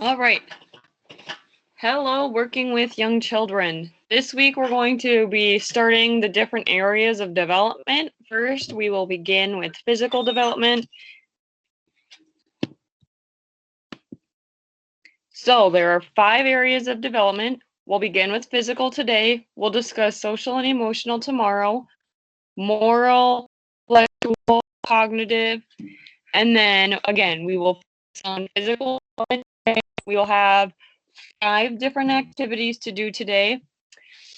All right. Hello, working with young children. This week we're going to be starting the different areas of development. First, we will begin with physical development. So there are 5 areas of development. We'll begin with physical today. We'll discuss social and emotional tomorrow, moral, intellectual, cognitive, and then again, we will focus on physical. We will have 5 different activities to do today.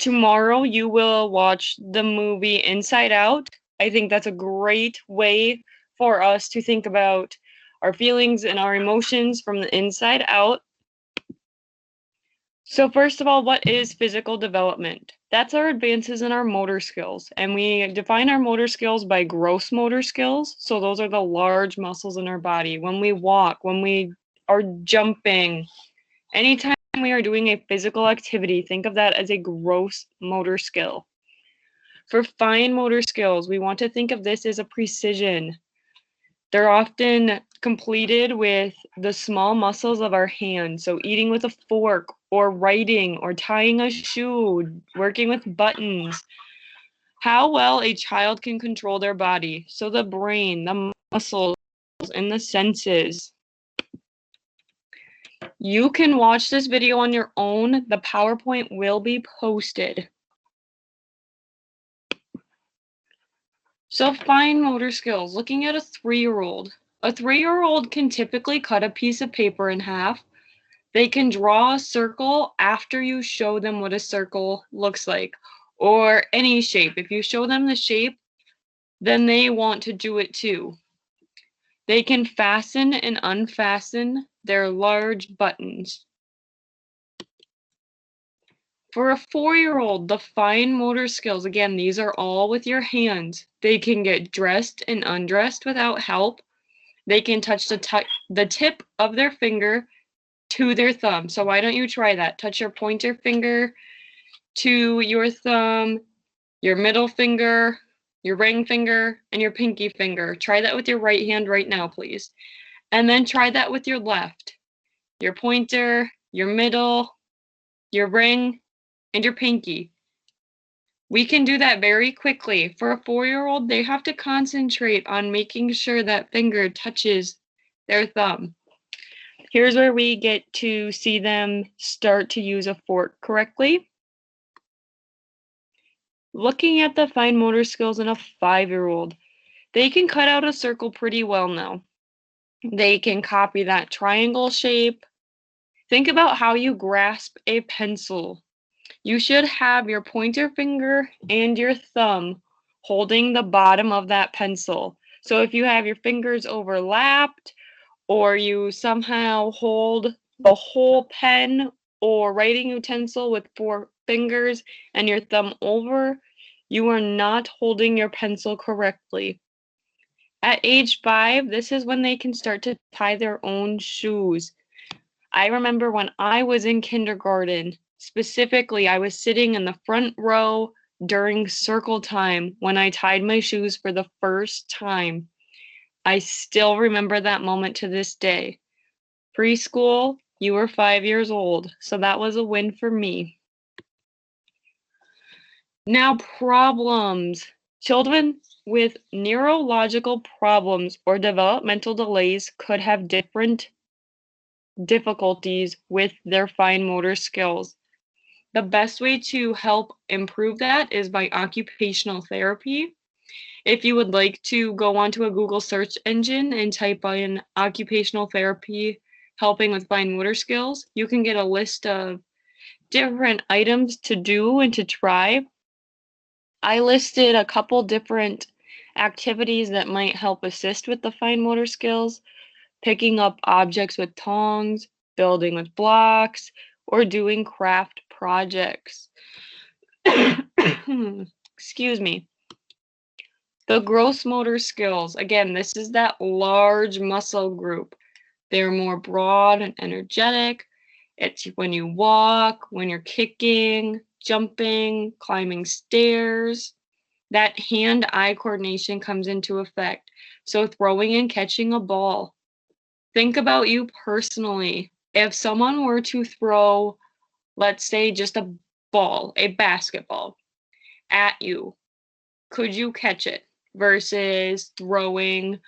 Tomorrow you will watch the movie Inside Out. I think that's a great way for us to think about our feelings and our emotions from the inside out. So first of all, what is physical development? That's our advances in our motor skills. And we define our motor skills by gross motor skills. So those are the large muscles in our body. When we walk, when we are jumping, anytime we are doing a physical activity, think of that as a gross motor skill. For fine motor skills, we want to think of this as a precision. They're often completed with the small muscles of our hands. So eating with a fork or writing or tying a shoe, working with buttons. How well a child can control their body. So the brain, the muscles, and the senses. You can watch this video on your own. The PowerPoint will be posted. So fine motor skills, looking at a 3-year-old. A 3-year-old can typically cut a piece of paper in half. They can draw a circle after you show them what a circle looks like, or any shape. If you show them the shape, then they want to do it too. They can fasten and unfasten their large buttons. For a 4-year-old, the fine motor skills, again, these are all with your hands. They can get dressed and undressed without help. They can touch the tip of their finger to their thumb. So why don't you try that? Touch your pointer finger to your thumb, your middle finger, your ring finger, and your pinky finger. Try that with your right hand right now, please. And then try that with your left. Your pointer, your middle, your ring, and your pinky. We can do that very quickly. For a 4-year-old, they have to concentrate on making sure that finger touches their thumb. Here's where we get to see them start to use a fork correctly. Looking at the fine motor skills in a 5-year-old, they can cut out a circle pretty well now. They can copy that triangle shape. Think about how you grasp a pencil. You should have your pointer finger and your thumb holding the bottom of that pencil. So if you have your fingers overlapped, or you somehow hold the whole pen or writing utensil with 4 fingers and your thumb over, you are not holding your pencil correctly. At age 5, this is when they can start to tie their own shoes. I remember when I was in kindergarten, specifically, I was sitting in the front row during circle time when I tied my shoes for the first time. I still remember that moment to this day. Preschool, you were 5 years old, so that was a win for me. Now, problems. Children with neurological problems or developmental delays could have different difficulties with their fine motor skills. The best way to help improve that is by occupational therapy. If you would like to go onto a Google search engine and type in occupational therapy helping with fine motor skills, you can get a list of different items to do and to try. I listed a couple different activities that might help assist with the fine motor skills: picking up objects with tongs, building with blocks, or doing craft projects. Excuse me. The gross motor skills, again, this is that large muscle group. They're more broad and energetic. It's when you walk, when you're kicking, jumping, climbing stairs. That hand-eye coordination comes into effect. So throwing and catching a ball. Think about you personally. If someone were to throw, let's say, just a ball, a basketball, at you, could you catch it? Versus throwing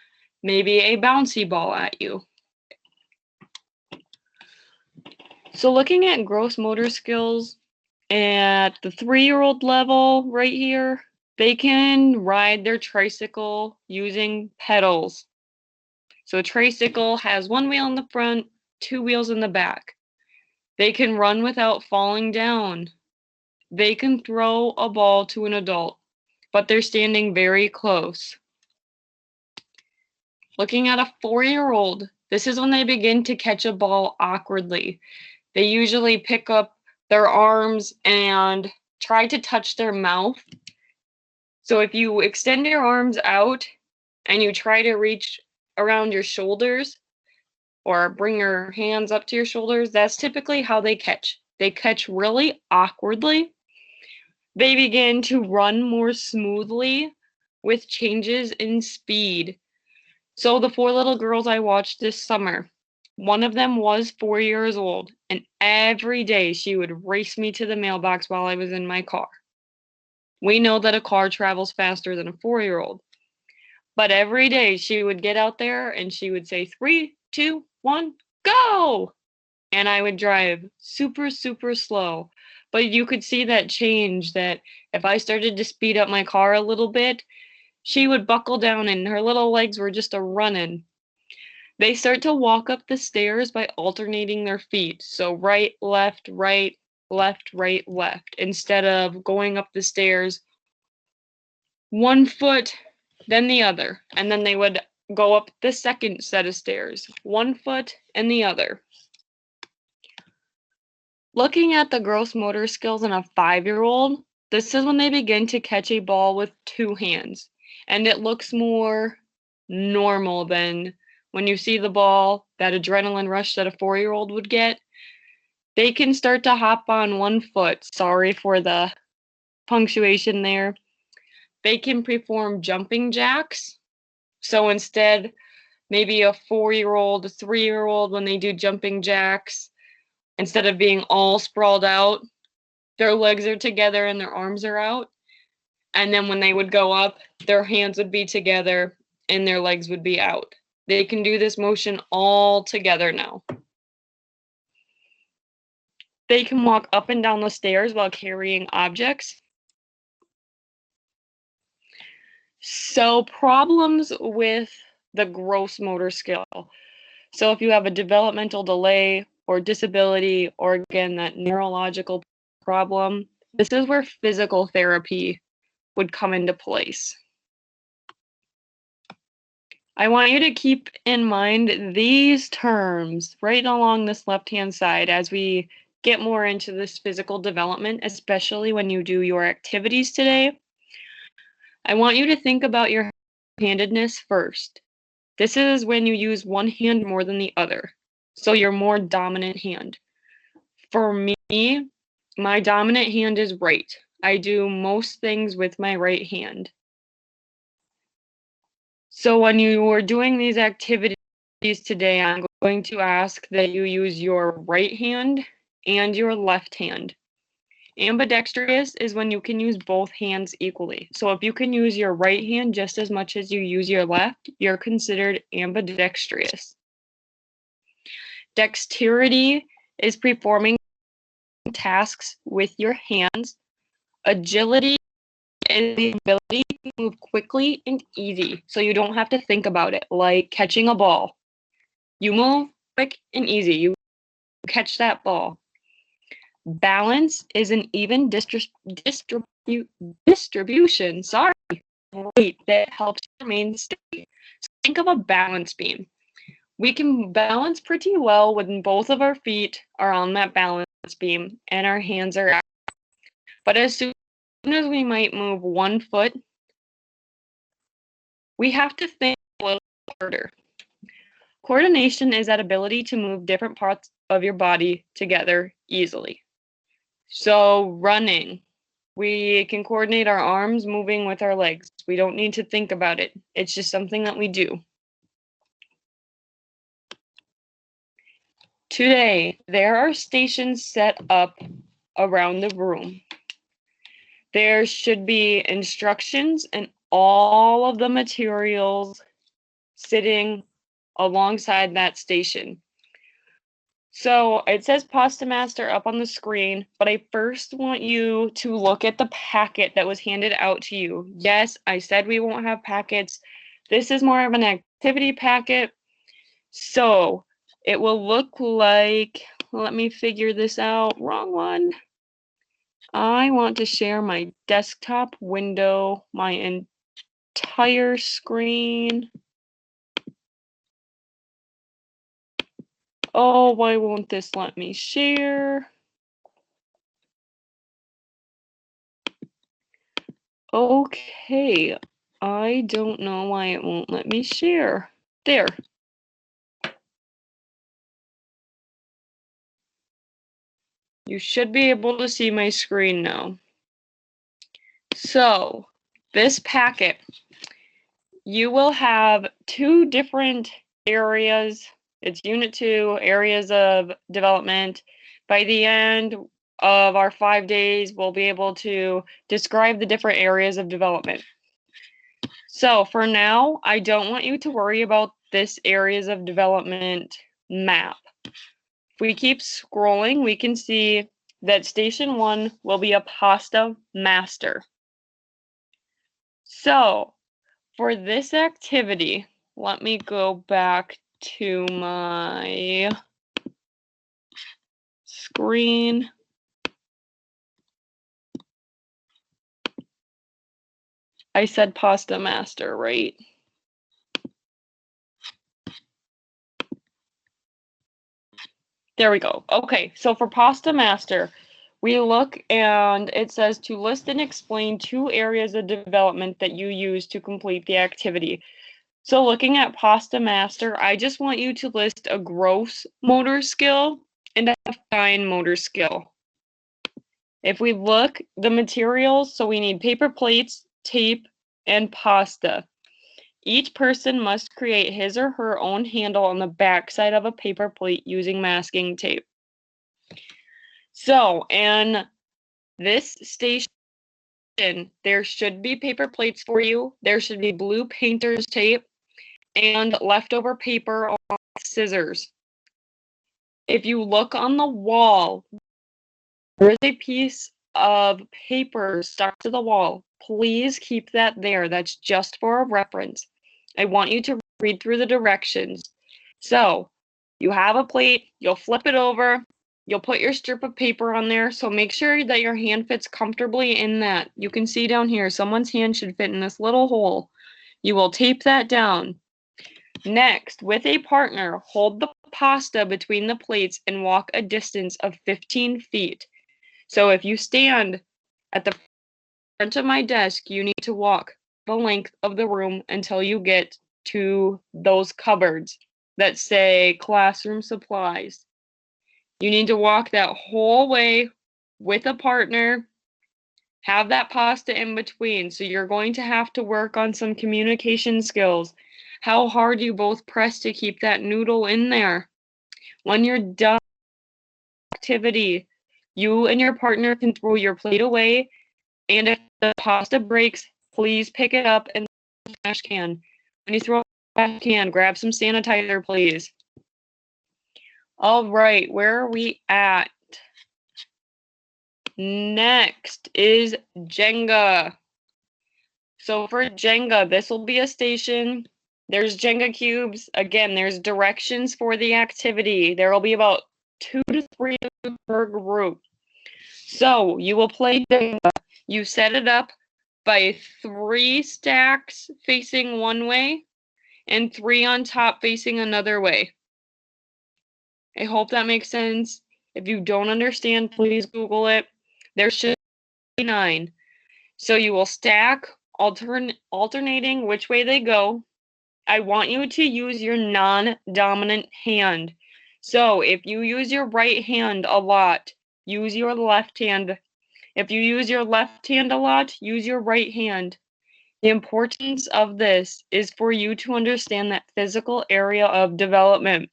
maybe a bouncy ball at you. So looking at gross motor skills at the 3-year-old level right here, they can ride their tricycle using pedals. So a tricycle has one wheel in the front, 2 wheels in the back. They can run without falling down. They can throw a ball to an adult, but they're standing very close. Looking at a 4-year-old, this is when they begin to catch a ball awkwardly. They usually pick up their arms and try to touch their mouth. So if you extend your arms out and you try to reach around your shoulders or bring your hands up to your shoulders, that's typically how they catch. They catch really awkwardly. They begin to run more smoothly with changes in speed. So the 4 little girls I watched this summer, one of them was 4 years old, and every day she would race me to the mailbox while I was in my car. We know that a car travels faster than a 4-year-old, but every day she would get out there and she would say 3, 2, 1, go! And I would drive super, super slow. But you could see that change, that if I started to speed up my car a little bit, she would buckle down and her little legs were just a running. They start to walk up the stairs by alternating their feet. So right, left, right, left, instead of going up the stairs one foot, then the other. And then they would go up the second set of stairs, one foot and the other. Looking at the gross motor skills in a 5-year-old, this is when they begin to catch a ball with 2 hands. And it looks more normal than when you see the ball, that adrenaline rush that a 4-year-old would get. They can start to hop on one foot. Sorry for the punctuation there. They can perform jumping jacks. So instead, maybe a 4-year-old, a 3-year-old, when they do jumping jacks, instead of being all sprawled out, their legs are together and their arms are out. And then when they would go up, their hands would be together and their legs would be out. They can do this motion all together now. They can walk up and down the stairs while carrying objects. So problems with the gross motor skill. So if you have a developmental delay or disability, or again, that neurological problem, this is where physical therapy would come into place. I want you to keep in mind these terms right along this left-hand side as we get more into this physical development, especially when you do your activities today. I want you to think about your handedness first. This is when you use one hand more than the other, so your more dominant hand. For me, my dominant hand is right. I do most things with my right hand. So when you are doing these activities today, I'm going to ask that you use your right hand and your left hand. Ambidextrous is when you can use both hands equally. So if you can use your right hand just as much as you use your left, you're considered ambidextrous. Dexterity is performing tasks with your hands. Agility is the ability to move quickly and easy, so you don't have to think about it, like catching a ball. You move quick and easy. You catch that ball. Balance is an even distribution, weight that helps you remain steady. So think of a balance beam. We can balance pretty well when both of our feet are on that balance beam and our hands are out. But as soon as we might move one foot, we have to think a little harder. Coordination is that ability to move different parts of your body together easily. So running, we can coordinate our arms moving with our legs. We don't need to think about it. It's just something that we do. Today, there are stations set up around the room. There should be instructions and all of the materials sitting alongside that station. So it says Pasta Master up on the screen, but I first want you to look at the packet that was handed out to you. Yes, I said we won't have packets. This is more of an activity packet. So it will look like, let me figure this out. Wrong one. I want to share my desktop window, my entire screen. Oh, why won't this let me share? Okay, I don't know why it won't let me share. There. You should be able to see my screen now. So, this packet, you will have two different areas. It's Unit 2, areas of development. By the end of our 5 days, we'll be able to describe the different areas of development. So for now, I don't want you to worry about this areas of development map. If we keep scrolling, we can see that Station 1 will be a Pasta Master. So for this activity, let me go back to my screen. I said Pasta Master, right? There we go. Okay, so for Pasta Master, we look and it says to list and explain 2 areas of development that you use to complete the activity. So looking at Pasta Master, I just want you to list a gross motor skill and a fine motor skill. If we look, the materials, so we need paper plates, tape, and pasta. Each person must create his or her own handle on the backside of a paper plate using masking tape. So, in this station, there should be paper plates for you. There should be blue painter's tape and leftover paper on scissors. If you look on the wall, there is a piece of paper stuck to the wall. Please keep that there. That's just for a reference. I want you to read through the directions. So, you have a plate, you'll flip it over, you'll put your strip of paper on there, so make sure that your hand fits comfortably in that. You can see down here, someone's hand should fit in this little hole. You will tape that down. Next, with a partner, hold the pasta between the plates and walk a distance of 15 feet. So if you stand at the front of my desk, you need to walk the length of the room until you get to those cupboards that say classroom supplies. You need to walk that whole way with a partner, have that pasta in between. So you're going to have to work on some communication skills. How hard you both press to keep that noodle in there. When you're done with the activity, you and your partner can throw your plate away, and if the pasta breaks, please pick it up and throw it in the trash can. When you throw it in the trash can, grab some sanitizer, please. All right, where are we at? Next is Jenga. So for Jenga, this will be a station. There's Jenga cubes. Again, there's directions for the activity. There will be about 2 to 3 per group. So you will play Jenga. You set it up by 3 stacks facing one way and 3 on top facing another way. I hope that makes sense. If you don't understand, please Google it. There should be 9. So you will stack, alternating which way they go. I want you to use your non-dominant hand. So if you use your right hand a lot, use your left hand. If you use your left hand a lot, use your right hand. The importance of this is for you to understand that physical area of development.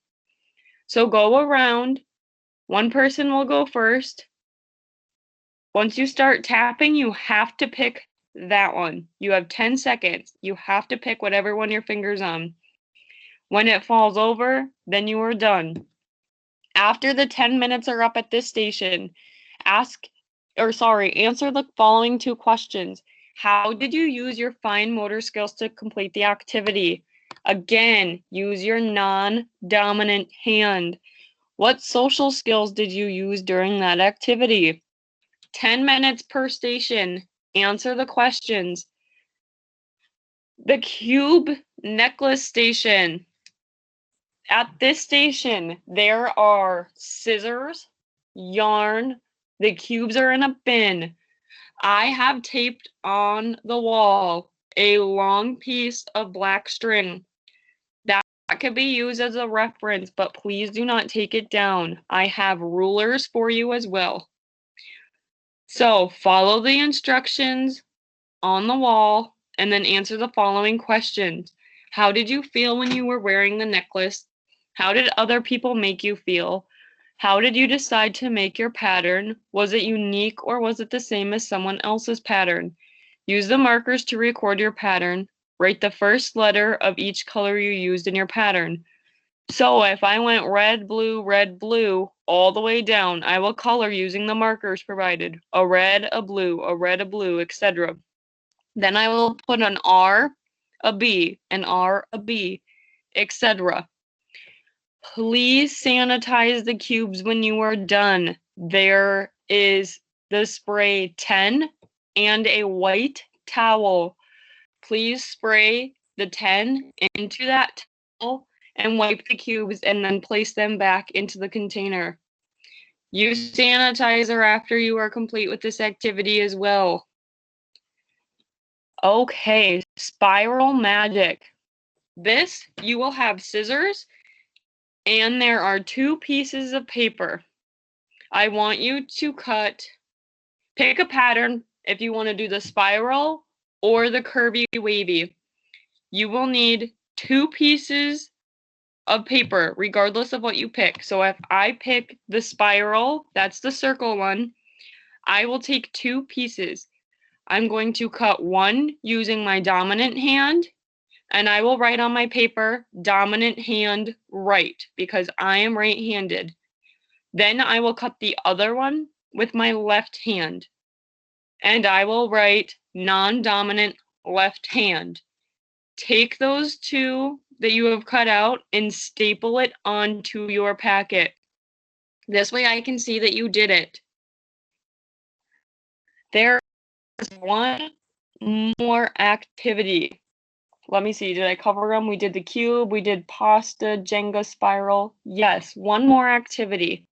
So go around. One person will go first. Once you start tapping, you have to pick that one. You have 10 seconds. You have to pick whatever one your finger's on. When it falls over, then you are done. After the 10 minutes are up at this station, answer the following 2 questions. How did you use your fine motor skills to complete the activity? Again, use your non-dominant hand. What social skills did you use during that activity? 10 minutes per station. Answer the questions. The cube necklace station. At this station, there are scissors, yarn, the cubes are in a bin. I have taped on the wall a long piece of black string. That could be used as a reference, but please do not take it down. I have rulers for you as well. So follow the instructions on the wall and then answer the following questions. How did you feel when you were wearing the necklace? How did other people make you feel? How did you decide to make your pattern? Was it unique or was it the same as someone else's pattern? Use the markers to record your pattern. Write the first letter of each color you used in your pattern. So if I went red, blue, all the way down, I will color using the markers provided. A red, a blue, etc. Then I will put an R, a B, an R, a B, etc. Please sanitize the cubes when you are done. There is the spray 10 and a white towel. Please spray the 10 into that towel and wipe the cubes and then place them back into the container. Use sanitizer after you are complete with this activity as well. Okay, spiral magic. This, you will have scissors and there are 2 pieces of paper. I want you to pick a pattern if you want to do the spiral or the curvy wavy. You will need 2 pieces of paper, regardless of what you pick. So if I pick the spiral, that's the circle one, I will take 2 pieces. I'm going to cut one using my dominant hand, and I will write on my paper, dominant hand right, because I am right-handed. Then I will cut the other one with my left hand, and I will write non-dominant left hand. Take those 2 that you have cut out and staple it onto your packet. This way I can see that you did it. There is one more activity. Let me see, did I cover them? We did the cube, we did pasta, Jenga, spiral. Yes, one more activity.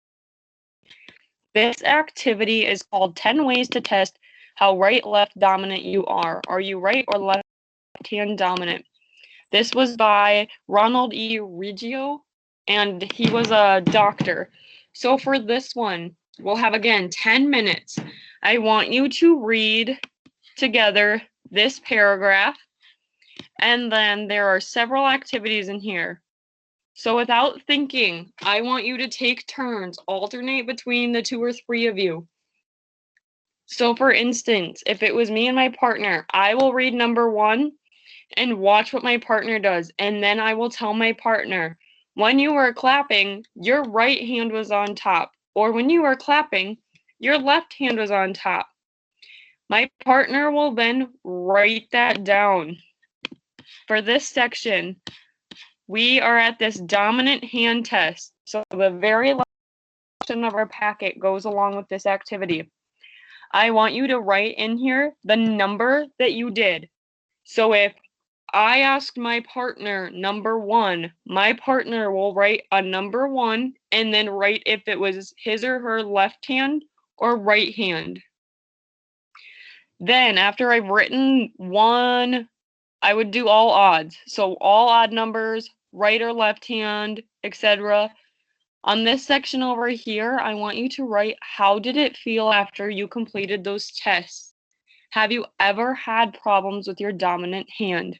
This activity is called 10 ways to test how right-left dominant you are. Are you right or left-hand dominant? This was by Ronald E. Riggio, and he was a doctor. So for this one, we'll have, again, 10 minutes. I want you to read together this paragraph, and then there are several activities in here. So without thinking, I want you to take turns, alternate between the 2 or 3 of you. So for instance, if it was me and my partner, I will read number 1 and watch what my partner does, and then I will tell my partner, when you were clapping, your right hand was on top, or when you were clapping, your left hand was on top. My partner will then write that down. For this section, we are at this dominant hand test, so the very last section of our packet goes along with this activity. I want you to write in here the number that you did. So if I asked my partner number 1, my partner will write a number 1 and then write if it was his or her left hand or right hand. Then after I've written 1, I would do all odds. So all odd numbers, right or left hand, etc. On this section over here, I want you to write, how did it feel after you completed those tests? Have you ever had problems with your dominant hand?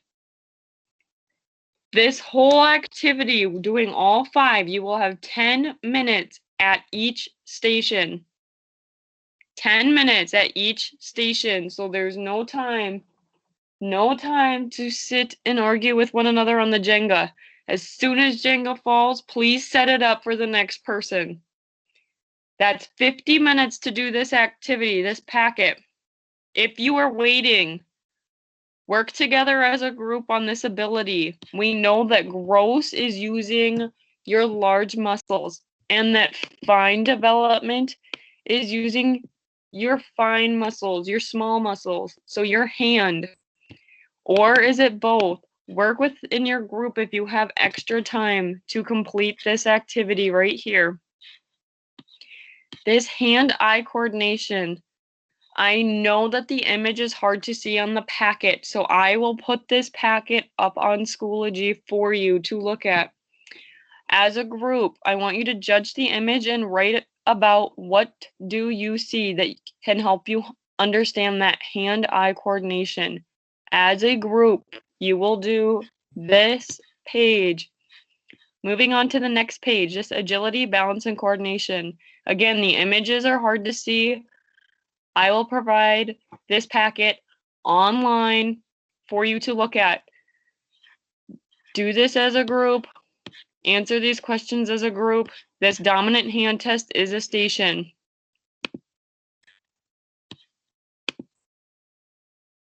This whole activity, doing all 5, you will have 10 minutes at each station. 10 minutes at each station, so there's no time to sit and argue with one another on the Jenga. As soon as Jenga falls, please set it up for the next person. That's 50 minutes to do this activity, this packet. If you are waiting, work together as a group on this ability. We know that gross is using your large muscles and that fine development is using your fine muscles, your small muscles, so your hand. Or is it both? Work within your group if you have extra time to complete this activity right here. This hand-eye coordination. I know that the image is hard to see on the packet, so I will put this packet up on Schoology for you to look at. As a group, I want you to judge the image and write about what do you see that can help you understand that hand-eye coordination. As a group, you will do this page. Moving on to the next page, just agility, balance, and coordination. Again, the images are hard to see. I will provide this packet online for you to look at. Do this as a group. Answer these questions as a group. This dominant hand test is a station.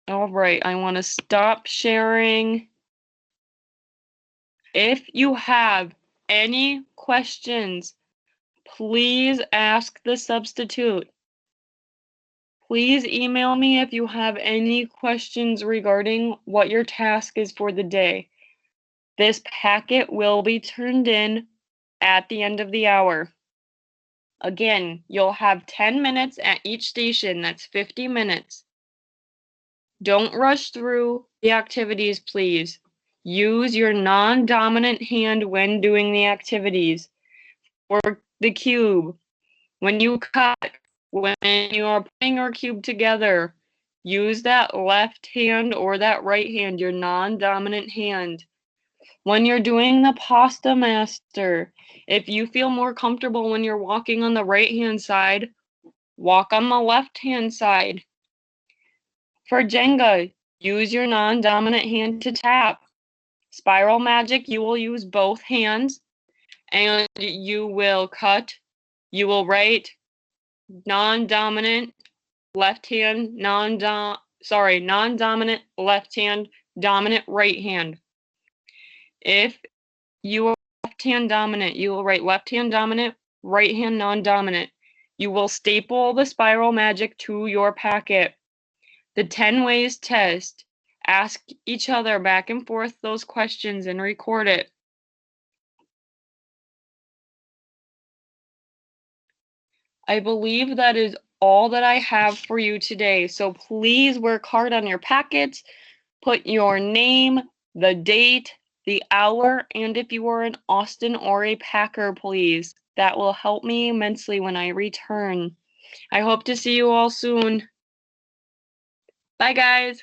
All right, I want to stop sharing. If you have any questions, please ask the substitute. Please email me if you have any questions regarding what your task is for the day. This packet will be turned in at the end of the hour. Again, you'll have 10 minutes at each station. That's 50 minutes. Don't rush through the activities, please. Use your non-dominant hand when doing the activities. For the cube, when you cut, when you are putting your cube together, use that left hand or that right hand, your non-dominant hand. When you're doing the pasta master, if you feel more comfortable when you're walking on the right-hand side, walk on the left-hand side. For Jenga, use your non-dominant hand to tap. Spiral Magic, you will use both hands, and you will cut, you will write non-dominant left hand, non-dominant left hand, dominant right hand. If you are left hand dominant, you will write left hand dominant, right hand non-dominant. You will staple the Spiral Magic to your packet. The 10 ways test. Ask each other back and forth those questions and record it. I believe that is all that I have for you today. So please work hard on your packets. Put your name, the date, the hour, and if you are an Austin or a Packer, please. That will help me immensely when I return. I hope to see you all soon. Bye, guys.